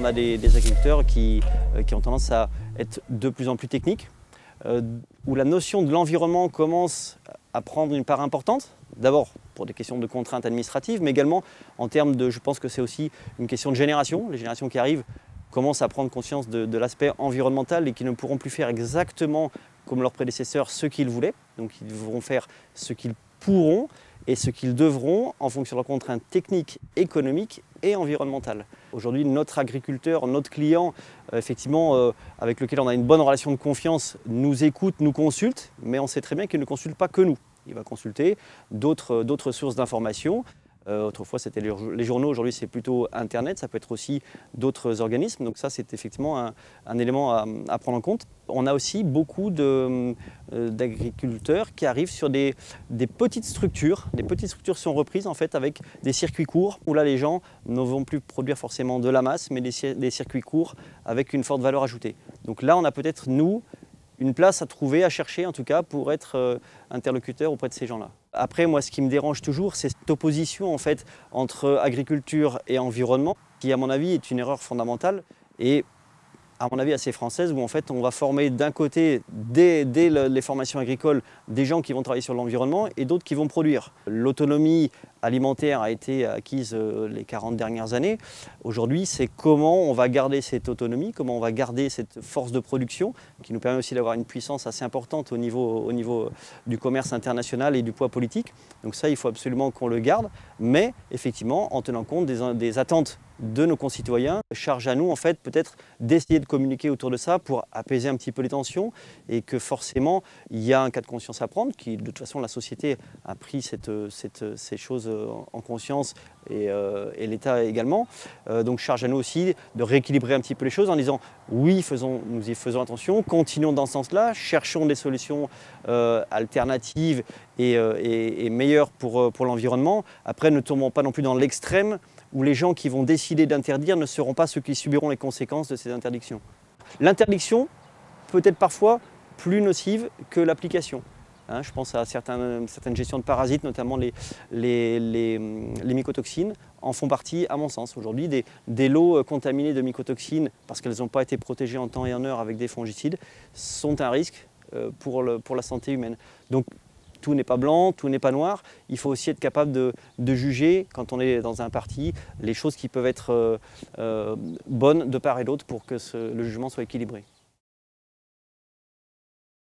on a des agriculteurs qui ont tendance à être de plus en plus techniques, où la notion de l'environnement commence à prendre une part importante. D'abord pour des questions de contraintes administratives, mais également en termes de, je pense que c'est aussi une question de génération. Les générations qui arrivent commencent à prendre conscience de l'aspect environnemental et qui ne pourront plus faire exactement comme leurs prédécesseurs ce qu'ils voulaient. Donc ils devront faire ce qu'ils pourront et ce qu'ils devront en fonction de leurs contraintes techniques, économiques et environnementales. Aujourd'hui, notre agriculteur, notre client, effectivement, avec lequel on a une bonne relation de confiance, nous écoute, nous consulte, mais on sait très bien qu'il ne consulte pas que nous. Il va consulter d'autres sources d'informations. Autrefois, c'était les journaux, aujourd'hui c'est plutôt Internet, ça peut être aussi d'autres organismes. Donc ça, c'est effectivement un élément à prendre en compte. On a aussi beaucoup d'agriculteurs qui arrivent sur des petites structures. Des petites structures sont reprises en fait avec des circuits courts, où là les gens ne vont plus produire forcément de la masse, mais des circuits courts avec une forte valeur ajoutée. Donc là, on a peut-être, nous, une place à trouver, à chercher en tout cas pour être interlocuteur auprès de ces gens-là. Après, moi, ce qui me dérange toujours, c'est cette opposition en fait entre agriculture et environnement, qui à mon avis est une erreur fondamentale et à mon avis assez française, où en fait on va former d'un côté, dès les formations agricoles, des gens qui vont travailler sur l'environnement et d'autres qui vont produire. L'autonomie alimentaire a été acquise les 40 dernières années. Aujourd'hui, c'est comment on va garder cette autonomie, comment on va garder cette force de production, qui nous permet aussi d'avoir une puissance assez importante au niveau du commerce international et du poids politique. Donc ça, il faut absolument qu'on le garde, mais effectivement en tenant compte des attentes de nos concitoyens. Charge à nous en fait peut-être d'essayer de communiquer autour de ça pour apaiser un petit peu les tensions et que forcément il y a un cas de conscience à prendre, qui de toute façon la société a pris ces choses en conscience et l'État également. Donc charge à nous aussi de rééquilibrer un petit peu les choses en disant oui, nous y faisons attention, continuons dans ce sens-là, cherchons des solutions alternatives et meilleures pour l'environnement. Après, ne tombons pas non plus dans l'extrême où les gens qui vont décider d'interdire ne seront pas ceux qui subiront les conséquences de ces interdictions. L'interdiction peut être parfois plus nocive que l'application. Je pense à certaines gestions de parasites, notamment les mycotoxines, en font partie à mon sens. Aujourd'hui, des lots contaminés de mycotoxines, parce qu'elles n'ont pas été protégées en temps et en heure avec des fongicides, sont un risque pour la santé humaine. Donc, tout n'est pas blanc, tout n'est pas noir. Il faut aussi être capable de juger, quand on est dans un parti, les choses qui peuvent être bonnes de part et d'autre pour que le jugement soit équilibré.